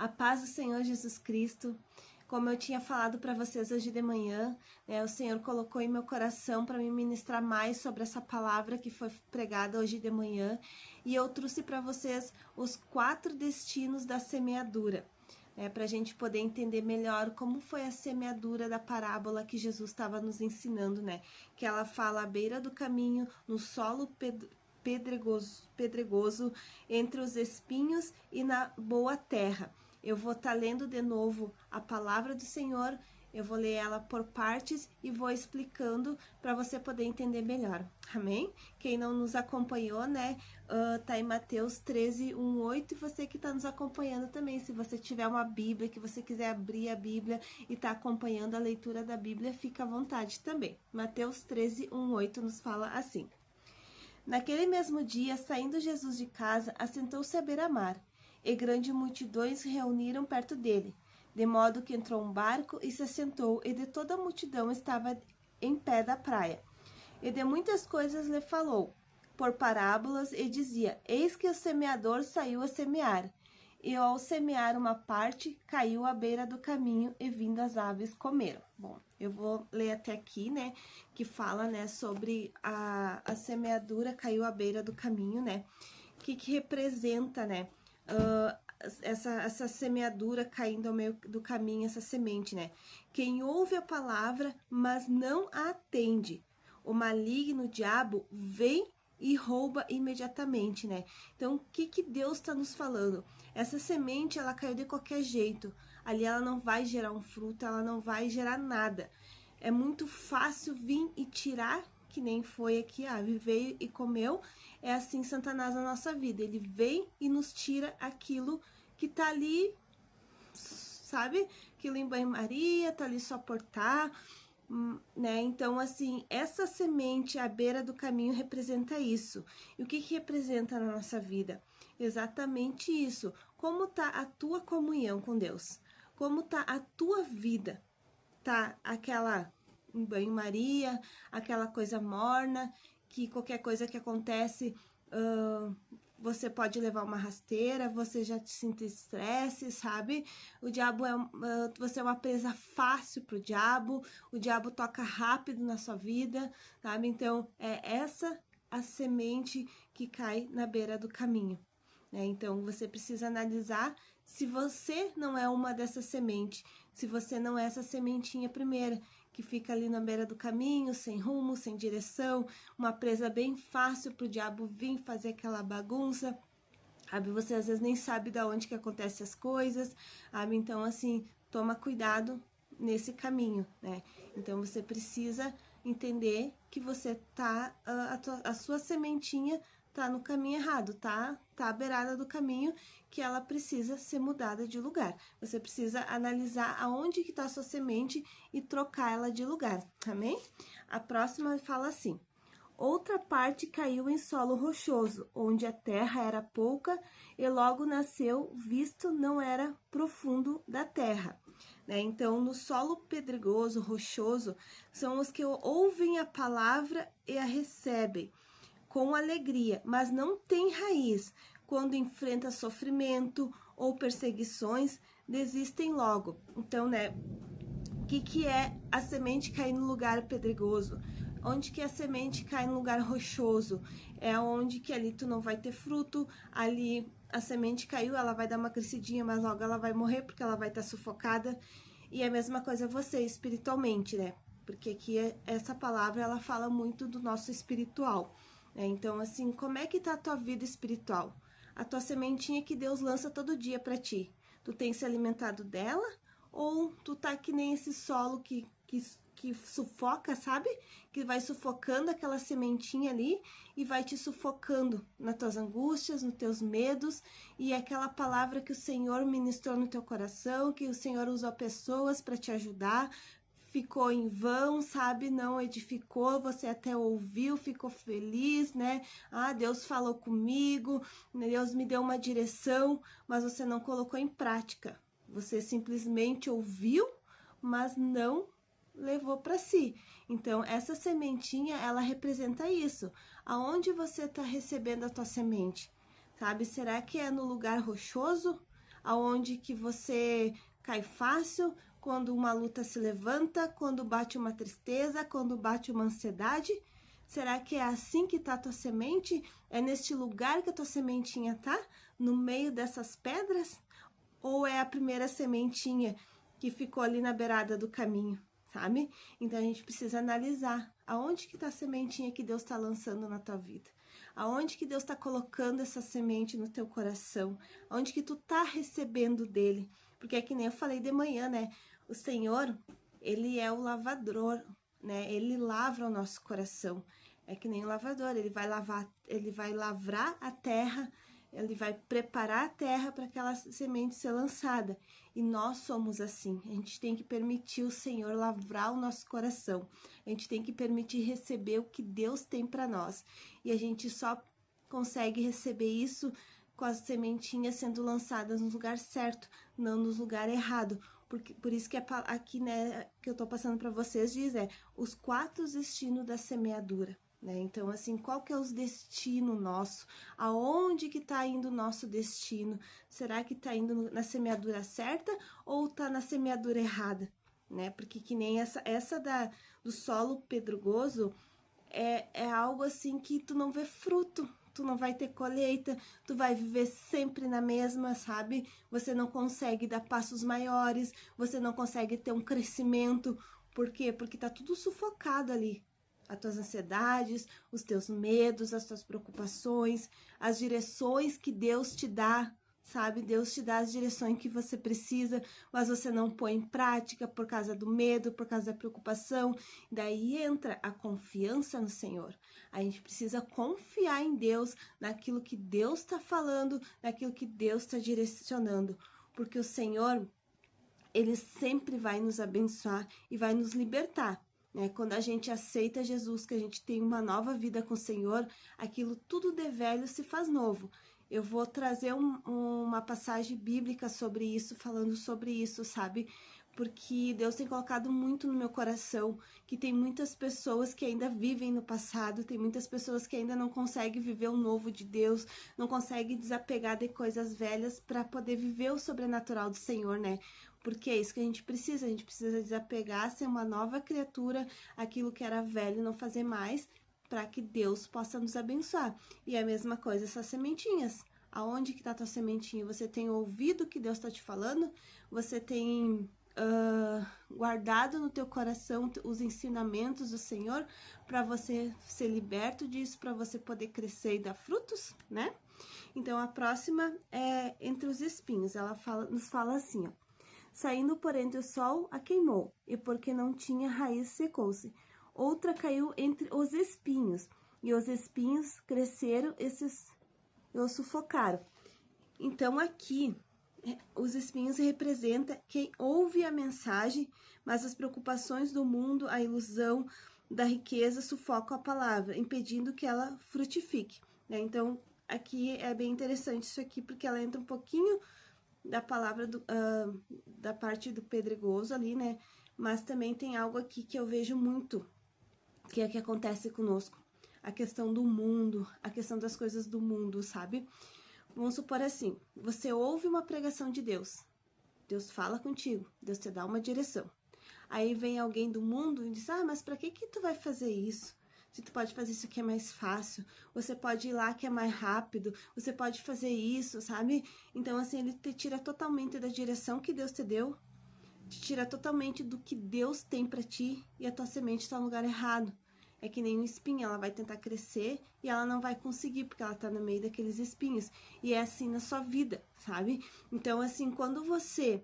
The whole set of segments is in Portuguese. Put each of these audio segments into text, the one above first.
A paz do Senhor Jesus Cristo. Como eu tinha falado para vocês hoje de manhã, o Senhor colocou em meu coração para me ministrar mais sobre essa palavra que foi pregada hoje de manhã. E eu trouxe para vocês os 4 destinos da semeadura, para a gente poder entender melhor como foi a semeadura da parábola que Jesus estava nos ensinando, que ela fala à beira do caminho, no solo pedregoso, entre os espinhos e na boa terra. Eu vou estar lendo de novo a palavra do Senhor, eu vou ler ela por partes e vou explicando para você poder entender melhor, amém? Quem não nos acompanhou, tá em Mateus 13, 1, 8, e você que está nos acompanhando também, se você tiver uma Bíblia, que você quiser abrir a Bíblia e tá acompanhando a leitura da Bíblia, fica à vontade também. Mateus 13, 1, 8 nos fala assim: Naquele mesmo dia, saindo Jesus de casa, assentou-se à beira-mar, e grandes multidões se reuniram perto dele, de modo que entrou um barco e se assentou, e de toda a multidão estava em pé da praia. E de muitas coisas lhe falou, por parábolas, e dizia: Eis que o semeador saiu a semear, e ao semear uma parte, caiu à beira do caminho, e vindo as aves comeram. Bom, eu vou ler até aqui, que fala, sobre a semeadura caiu à beira do caminho, O que representa, essa semeadura caindo ao meio do caminho, essa semente, Quem ouve a palavra, mas não a atende, o maligno, o diabo, vem e rouba imediatamente, Então, o que Deus está nos falando? Essa semente, ela caiu de qualquer jeito. Ali ela não vai gerar um fruto, ela não vai gerar nada. É muito fácil vir e tirar, que nem foi aqui, a ave veio e comeu. É assim Satanás na nossa vida. Ele vem e nos tira aquilo que tá ali, sabe? Aquilo em banho-maria, tá ali só por tá, Então, assim, essa semente à beira do caminho representa isso. E o que representa na nossa vida? Exatamente isso. Como tá a tua comunhão com Deus? Como tá a tua vida? Tá aquela em banho-maria, aquela coisa morna, que qualquer coisa que acontece, você pode levar uma rasteira, você já te sente estresse, sabe? O diabo você é uma presa fácil pro diabo, o diabo toca rápido na sua vida, sabe? Então, é essa a semente que cai na beira do caminho, Então, você precisa analisar se você não é uma dessas sementes, se você não é essa sementinha primeira, que fica ali na beira do caminho, sem rumo, sem direção, uma presa bem fácil para o diabo vir fazer aquela bagunça, sabe? Você às vezes nem sabe de onde que acontecem as coisas, sabe? Então, assim, toma cuidado nesse caminho, Então, você precisa entender que você tá, a sua sementinha tá no caminho errado, tá à beirada do caminho, que ela precisa ser mudada de lugar. Você precisa analisar aonde que tá a sua semente e trocar ela de lugar, amém? A próxima fala assim: Outra parte caiu em solo rochoso, onde a terra era pouca e logo nasceu, visto não era profundo da terra. Então, no solo pedregoso, rochoso, são os que ouvem a palavra e a recebem com alegria, mas não tem raiz. Quando enfrenta sofrimento ou perseguições, desistem logo. Então, o que é a semente cair no lugar pedregoso? Onde que a semente cai no lugar rochoso? É onde que ali tu não vai ter fruto, ali a semente caiu, ela vai dar uma crescidinha, mas logo ela vai morrer porque ela vai estar sufocada. E a mesma coisa você, espiritualmente, Porque aqui essa palavra, ela fala muito do nosso espiritual. Então, assim, como é que tá a tua vida espiritual? A tua sementinha que Deus lança todo dia para ti. Tu tem se alimentado dela? Ou tu tá que nem esse solo que sufoca, sabe? Que vai sufocando aquela sementinha ali e vai te sufocando nas tuas angústias, nos teus medos, e aquela palavra que o Senhor ministrou no teu coração, que o Senhor usou pessoas para te ajudar, ficou em vão, sabe? Não edificou, você até ouviu, ficou feliz, Deus falou comigo, Deus me deu uma direção, mas você não colocou em prática. Você simplesmente ouviu, mas não levou para si. Então, essa sementinha, ela representa isso. Aonde você está recebendo a tua semente? Sabe? Será que é no lugar rochoso? aonde que você cai fácil, quando uma luta se levanta, quando bate uma tristeza, quando bate uma ansiedade? Será que é assim que tá a tua semente? É neste lugar que a tua sementinha tá? No meio dessas pedras? Ou é a primeira sementinha que ficou ali na beirada do caminho, sabe? Então a gente precisa analisar aonde que tá a sementinha que Deus está lançando na tua vida. Aonde que Deus está colocando essa semente no teu coração? Aonde que tu tá recebendo dele? Porque é que nem eu falei de manhã, né? O Senhor, ele é o lavador, né? Ele lavra o nosso coração. É que nem o lavador, ele vai lavrar a terra, ele vai preparar a terra para aquela semente ser lançada. E nós somos assim. A gente tem que permitir o Senhor lavrar o nosso coração. A gente tem que permitir receber o que Deus tem para nós. E a gente só consegue receber isso com as sementinhas sendo lançadas no lugar certo, não no lugar errado. Por isso que aqui, né, que eu tô passando para vocês, diz, os 4 destinos da semeadura. Né? Então, assim, qual que é o destino nosso? Aonde que tá indo o nosso destino? Será que tá indo na semeadura certa ou tá na semeadura errada? Né? Porque que nem essa do solo pedregoso é algo assim que tu não vê fruto, tu não vai ter colheita, tu vai viver sempre na mesma, sabe? Você não consegue dar passos maiores, você não consegue ter um crescimento. Por quê? Porque tá tudo sufocado ali. As tuas ansiedades, os teus medos, as tuas preocupações, as direções que Deus te dá, sabe? Deus te dá as direções que você precisa, mas você não põe em prática por causa do medo, por causa da preocupação. Daí entra a confiança no Senhor. A gente precisa confiar em Deus, naquilo que Deus está falando, naquilo que Deus está direcionando, porque o Senhor, ele sempre vai nos abençoar e vai nos libertar. Né? Quando a gente aceita Jesus, que a gente tem uma nova vida com o Senhor, aquilo tudo de velho se faz novo. Eu vou trazer uma passagem bíblica sobre isso, falando sobre isso, sabe? Porque Deus tem colocado muito no meu coração, que tem muitas pessoas que ainda vivem no passado, tem muitas pessoas que ainda não conseguem viver o novo de Deus, não conseguem desapegar de coisas velhas para poder viver o sobrenatural do Senhor, né? Porque é isso que a gente precisa desapegar, ser uma nova criatura, aquilo que era velho não fazer mais, para que Deus possa nos abençoar. E é a mesma coisa essas sementinhas. Aonde que tá a tua sementinha? Você tem ouvido o que Deus está te falando? Você tem guardado no teu coração os ensinamentos do Senhor para você ser liberto disso, para você poder crescer e dar frutos, né? Então a próxima é entre os espinhos. Ela nos fala assim, ó: saindo por entre o sol, a queimou, e porque não tinha raiz, secou-se. Outra caiu entre os espinhos, e os espinhos cresceram e o sufocaram. Então aqui os espinhos representam quem ouve a mensagem, mas as preocupações do mundo, a ilusão da riqueza sufocam a palavra, impedindo que ela frutifique. Né? Então, aqui é bem interessante isso aqui, porque ela entra um pouquinho da palavra, da parte do pedregoso ali, né? Mas também tem algo aqui que eu vejo muito, que é que acontece conosco. A questão do mundo, a questão das coisas do mundo, sabe? Vamos supor assim, você ouve uma pregação de Deus, Deus fala contigo, Deus te dá uma direção. Aí vem alguém do mundo e diz, mas pra que tu vai fazer isso? Se tu pode fazer isso que é mais fácil, você pode ir lá que é mais rápido, você pode fazer isso, sabe? Então assim, ele te tira totalmente da direção que Deus te deu, te tira totalmente do que Deus tem pra ti e a tua semente tá no lugar errado. É que nem um espinho, ela vai tentar crescer e ela não vai conseguir, porque ela tá no meio daqueles espinhos. E é assim na sua vida, sabe? Então, assim, quando você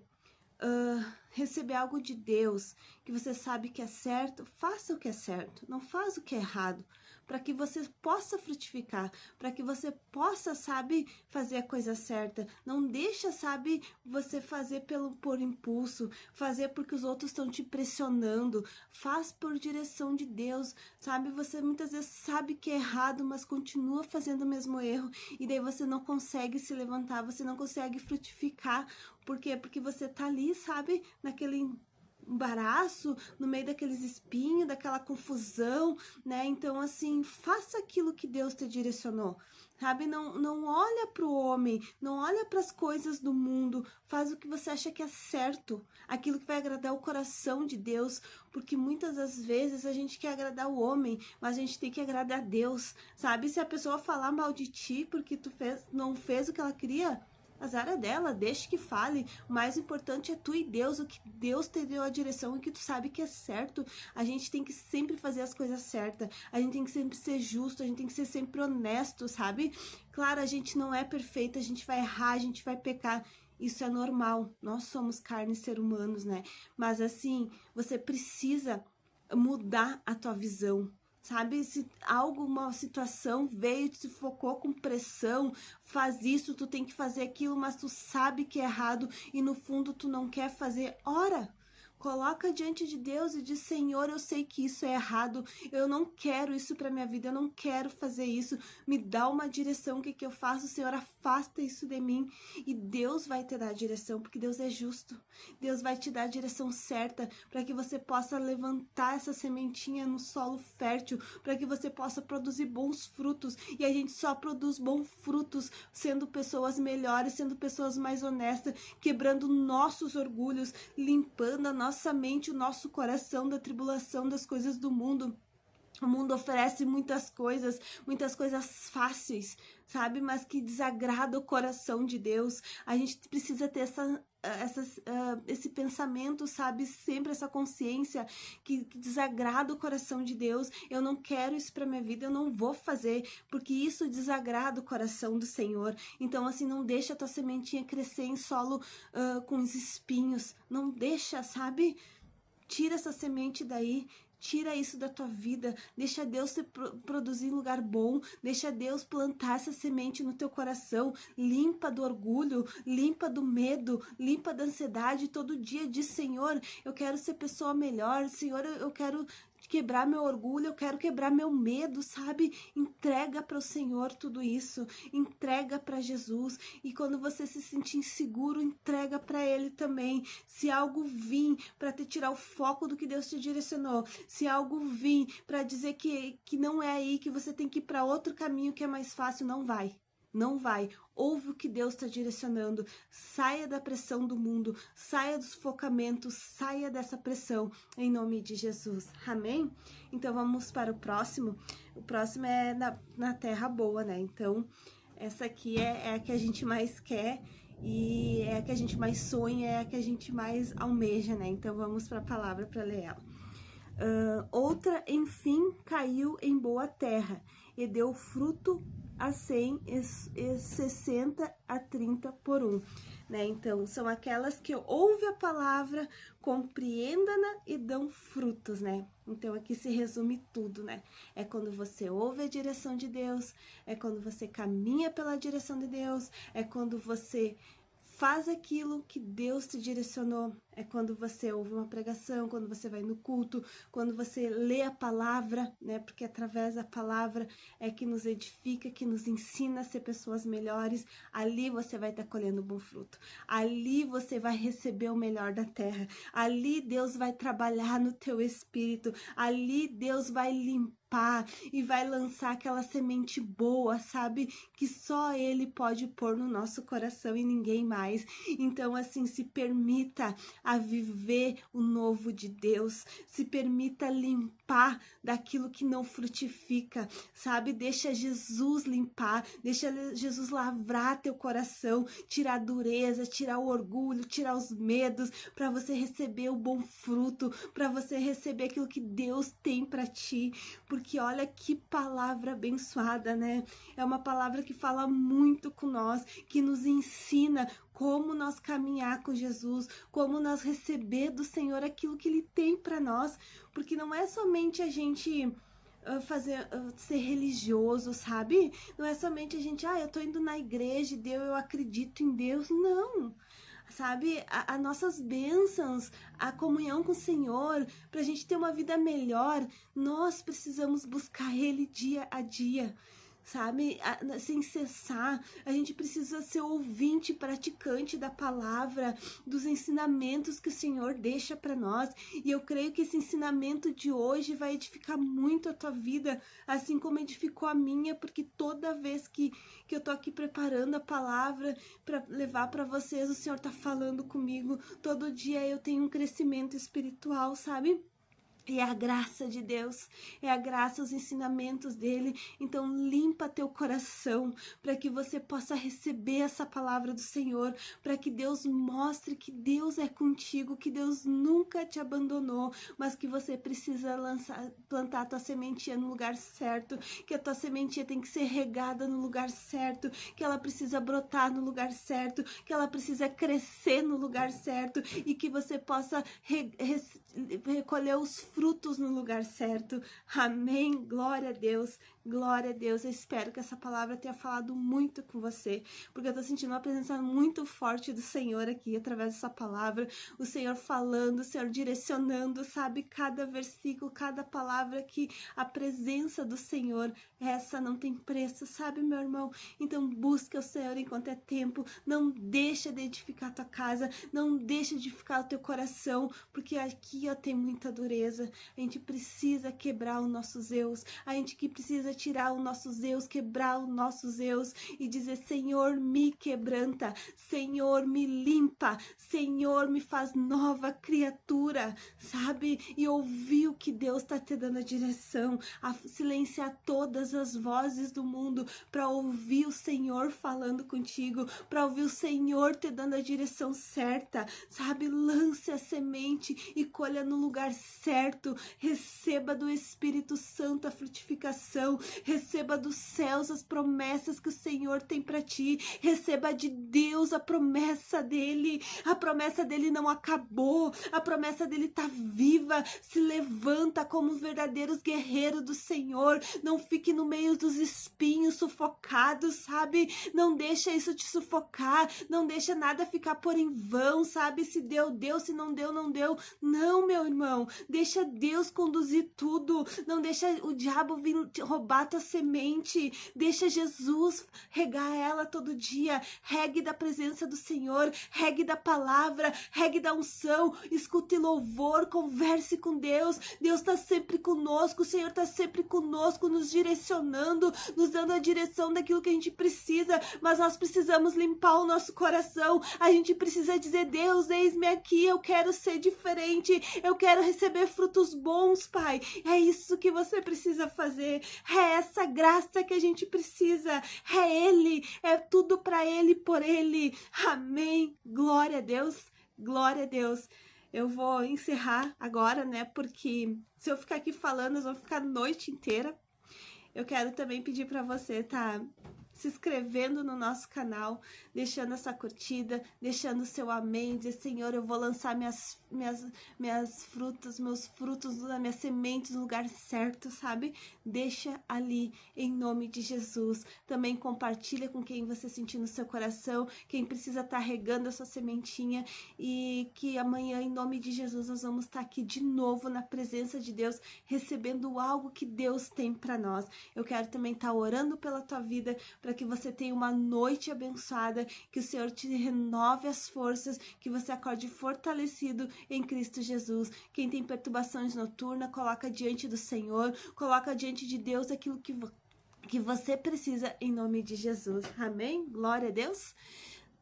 receber algo de Deus, que você sabe que é certo, faça o que é certo, não faz o que é errado, para que você possa frutificar, para que você possa, sabe, fazer a coisa certa. Não deixa, sabe, você fazer por impulso, fazer porque os outros estão te pressionando. Faz por direção de Deus, sabe? Você muitas vezes sabe que é errado, mas continua fazendo o mesmo erro, e daí você não consegue se levantar, você não consegue frutificar. Por quê? Porque você tá ali, sabe, naquele embaraço, no meio daqueles espinhos, daquela confusão, né? Então, assim, faça aquilo que Deus te direcionou, sabe? Não olha para o homem, não olha para as coisas do mundo, faz o que você acha que é certo, aquilo que vai agradar o coração de Deus, porque muitas das vezes a gente quer agradar o homem, mas a gente tem que agradar a Deus, sabe? Se a pessoa falar mal de ti porque não fez o que ela queria, azar é dela, deixa que fale. O mais importante é tu e Deus, o que Deus te deu a direção e que tu sabe que é certo. A gente tem que sempre fazer as coisas certas, a gente tem que sempre ser justo, a gente tem que ser sempre honesto, sabe? Claro, a gente não é perfeito, a gente vai errar, a gente vai pecar. Isso é normal, nós somos carne e ser humanos, né? Mas assim, você precisa mudar a tua visão, sabe? Se alguma situação veio, te focou com pressão, faz isso, tu tem que fazer aquilo, mas tu sabe que é errado e no fundo tu não quer fazer, ora, coloca diante de Deus e diz: Senhor, eu sei que isso é errado, eu não quero isso para minha vida, eu não quero fazer isso, me dá uma direção, o que que eu faço? Senhor, afasta isso de mim. E Deus vai te dar a direção, porque Deus é justo. Deus vai te dar a direção certa para que você possa levantar essa sementinha no solo fértil, para que você possa produzir bons frutos. E a gente só produz bons frutos sendo pessoas melhores, sendo pessoas mais honestas, quebrando nossos orgulhos, limpando a nossa mente, o nosso coração da tribulação, das coisas do mundo. O mundo oferece muitas coisas fáceis, sabe? Mas que desagrada o coração de Deus. A gente precisa ter esse pensamento, sabe? Sempre essa consciência que desagrada o coração de Deus. Eu não quero isso para minha vida, eu não vou fazer, porque isso desagrada o coração do Senhor. Então, assim, não deixa a tua sementinha crescer em solo com os espinhos. Não deixa, sabe? Tira essa semente daí. Tira isso da tua vida, deixa Deus te produzir em lugar bom, deixa Deus plantar essa semente no teu coração, limpa do orgulho, limpa do medo, limpa da ansiedade, todo dia diz: Senhor, eu quero ser pessoa melhor, Senhor, eu quero quebrar meu orgulho, eu quero quebrar meu medo, sabe? Entrega para o Senhor tudo isso, entrega para Jesus, e quando você se sentir inseguro, entrega para Ele também. Se algo vir para te tirar o foco do que Deus te direcionou, se algo vir para dizer que não é aí, que você tem que ir para outro caminho que é mais fácil, não vai. Não vai. Ouve o que Deus está direcionando. Saia da pressão do mundo. Saia dos focamentos. Saia dessa pressão. Em nome de Jesus. Amém? Então, vamos para o próximo. O próximo é na terra boa, né? Então, essa aqui é a que a gente mais quer. E é a que a gente mais sonha. É a que a gente mais almeja, né? Então, vamos para a palavra para ler ela. Outra, enfim, caiu em boa terra e deu fruto a 100, 60, a 30 por um, né? Então, são aquelas que ouvem a palavra, compreendam-na e dão frutos, né? Então, aqui se resume tudo, né? É quando você ouve a direção de Deus, é quando você caminha pela direção de Deus, é quando você faz aquilo que Deus te direcionou. É quando você ouve uma pregação, quando você vai no culto, quando você lê a palavra, né? Porque através da palavra é que nos edifica, que nos ensina a ser pessoas melhores. Ali você vai estar colhendo bom fruto. Ali você vai receber o melhor da terra. Ali Deus vai trabalhar no teu espírito. Ali Deus vai limpar e vai lançar aquela semente boa, sabe? Que só Ele pode pôr no nosso coração e ninguém mais. Então, assim, se permita a viver o novo de Deus, se permita limpar daquilo que não frutifica, sabe? Deixa Jesus limpar, deixa Jesus lavrar teu coração, tirar a dureza, tirar o orgulho, tirar os medos, para você receber o bom fruto, para você receber aquilo que Deus tem para ti, porque olha que palavra abençoada, né? É uma palavra que fala muito com nós, que nos ensina como nós caminhar com Jesus, como nós receber do Senhor aquilo que Ele tem para nós, porque não é somente a gente ser religioso, sabe? Não é somente a gente, eu tô indo na igreja, Deus, eu acredito em Deus, não. Sabe, as nossas bênçãos, a comunhão com o Senhor, para a gente ter uma vida melhor, nós precisamos buscar Ele dia a dia. sabe? Sem cessar. A gente precisa ser ouvinte, praticante da palavra, dos ensinamentos que o Senhor deixa para nós. E eu creio que esse ensinamento de hoje vai edificar muito a tua vida, assim como edificou a minha, porque toda vez que eu tô aqui preparando a palavra para levar para vocês, o Senhor tá falando comigo. Todo dia eu tenho um crescimento espiritual, sabe? E é a graça de Deus, é a graça, os ensinamentos dele. Então limpa teu coração para que você possa receber essa palavra do Senhor, para que Deus mostre que Deus é contigo, que Deus nunca te abandonou, mas que você precisa plantar a tua sementinha no lugar certo, que a tua sementinha tem que ser regada no lugar certo, que ela precisa brotar no lugar certo, que ela precisa crescer no lugar certo e que você possa recolher os frutos no lugar certo. Amém? Glória a Deus, glória a Deus. Eu espero que essa palavra tenha falado muito com você, porque eu tô sentindo uma presença muito forte do Senhor aqui, através dessa palavra, o Senhor falando, o Senhor direcionando, sabe, cada versículo, cada palavra, que a presença do Senhor, essa não tem preço, sabe, meu irmão? Então busca o Senhor enquanto é tempo, não deixa de edificar a tua casa, não deixa de edificar o teu coração, porque aqui tem muita dureza. A gente precisa quebrar os nossos eus, a gente que precisa tirar os nossos eus, quebrar os nossos eus e dizer: Senhor, me quebranta, Senhor, me limpa, Senhor, me faz nova criatura, sabe? E ouvir o que Deus está te dando a direção, a silenciar todas as vozes do mundo para ouvir o Senhor falando contigo, para ouvir o Senhor te dando a direção certa, sabe? Lance a semente e colha no lugar certo. Receba do Espírito Santo a frutificação, receba dos céus as promessas que o Senhor tem para ti, receba de Deus a promessa dele não acabou, a promessa dele tá viva. Se levanta como os verdadeiros guerreiros do Senhor, não fique no meio dos espinhos sufocados, sabe? Não deixa isso te sufocar, não deixa nada ficar por em vão, sabe? Se deu, deu, se não deu, não deu. Não, meu irmão, deixa Deus conduzir tudo, não deixa o diabo vir roubar tua semente, deixa Jesus regar ela todo dia. Regue da presença do Senhor, regue da palavra, regue da unção, escute louvor, converse com Deus. Deus está sempre conosco, o Senhor está sempre conosco, nos direcionando, nos dando a direção daquilo que a gente precisa, mas nós precisamos limpar o nosso coração. A gente precisa dizer: Deus, eis-me aqui, eu quero ser diferente, eu quero receber frutos bons, Pai. É isso que você precisa fazer, é essa graça que a gente precisa, é Ele, é tudo para Ele, por Ele. Amém, glória a Deus, glória a Deus. Eu vou encerrar agora, né, porque se eu ficar aqui falando, nós vamos ficar a noite inteira. Eu quero também pedir para você se inscrevendo no nosso canal, deixando essa curtida, deixando o seu amém, dizer: Senhor, eu vou lançar meus frutos, minhas sementes no lugar certo, sabe? Deixa ali, em nome de Jesus. Também compartilha com quem você sentir no seu coração, quem precisa estar regando a sua sementinha, e que amanhã, em nome de Jesus, nós vamos estar aqui de novo na presença de Deus, recebendo algo que Deus tem para nós. Eu quero também estar orando pela tua vida, para que você tenha uma noite abençoada, que o Senhor te renove as forças, que você acorde fortalecido em Cristo Jesus. Quem tem perturbações noturnas, coloca diante do Senhor, coloca diante de Deus aquilo que você precisa, em nome de Jesus. Amém? Glória a Deus.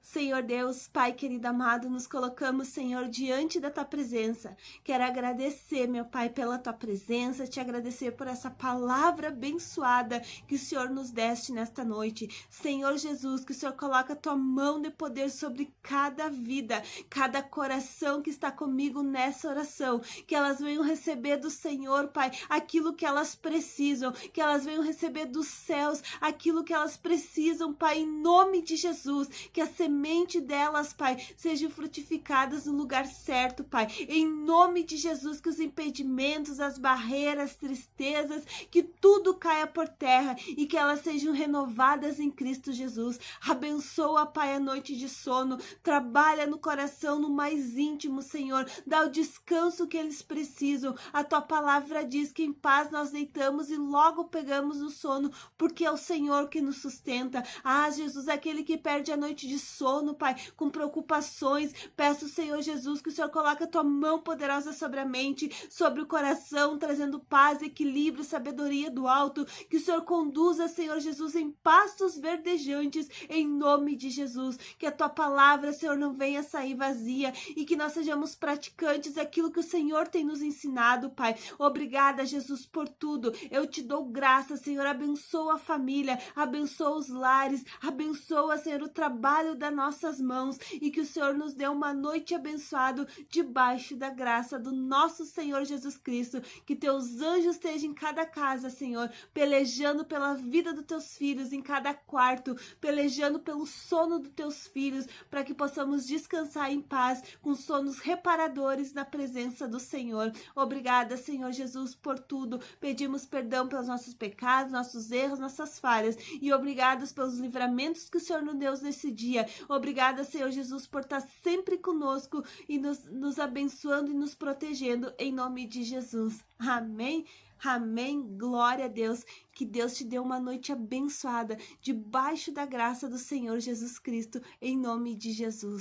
Senhor Deus, Pai querido amado, nos colocamos, Senhor, diante da Tua presença. Quero agradecer, meu Pai, pela Tua presença, te agradecer por essa palavra abençoada que o Senhor nos deste nesta noite. Senhor Jesus, que o Senhor coloque a Tua mão de poder sobre cada vida, cada coração que está comigo nessa oração, que elas venham receber do Senhor, Pai, aquilo que elas precisam, que elas venham receber dos céus aquilo que elas precisam, Pai, em nome de Jesus, que a semente semente delas, Pai, sejam frutificadas no lugar certo, Pai. Em nome de Jesus, que os impedimentos, as barreiras, tristezas, que tudo caia por terra e que elas sejam renovadas em Cristo Jesus. Abençoa, Pai, a noite de sono. Trabalha no coração, no mais íntimo, Senhor. Dá o descanso que eles precisam. A tua palavra diz que em paz nós deitamos e logo pegamos o sono, porque é o Senhor que nos sustenta. Ah, Jesus, aquele que perde a noite de sono, Pai, com preocupações, peço, Senhor Jesus, que o Senhor coloque a tua mão poderosa sobre a mente, sobre o coração, trazendo paz, equilíbrio, sabedoria do alto, que o Senhor conduza, Senhor Jesus, em pastos verdejantes, em nome de Jesus, que a tua palavra, Senhor, não venha sair vazia e que nós sejamos praticantes daquilo que o Senhor tem nos ensinado, Pai. Obrigada, Jesus, por tudo. Eu te dou graça, Senhor. Abençoa a família, abençoa os lares, abençoa, Senhor, o trabalho das nossas mãos e que o Senhor nos dê uma noite abençoada debaixo da graça do nosso Senhor Jesus Cristo. Que teus anjos estejam em cada casa, Senhor, pelejando pela vida dos teus filhos, em cada quarto, pelejando pelo sono dos teus filhos, para que possamos descansar em paz, com sonos reparadores na presença do Senhor. Obrigada, Senhor Jesus, por tudo. Pedimos perdão pelos nossos pecados, nossos erros, nossas falhas, e obrigados pelos livramentos que o Senhor nos deu nesse dia. Obrigada, Senhor Jesus, por estar sempre conosco e nos abençoando e nos protegendo, em nome de Jesus. Amém. Amém, glória a Deus, que Deus te dê uma noite abençoada, debaixo da graça do Senhor Jesus Cristo, em nome de Jesus.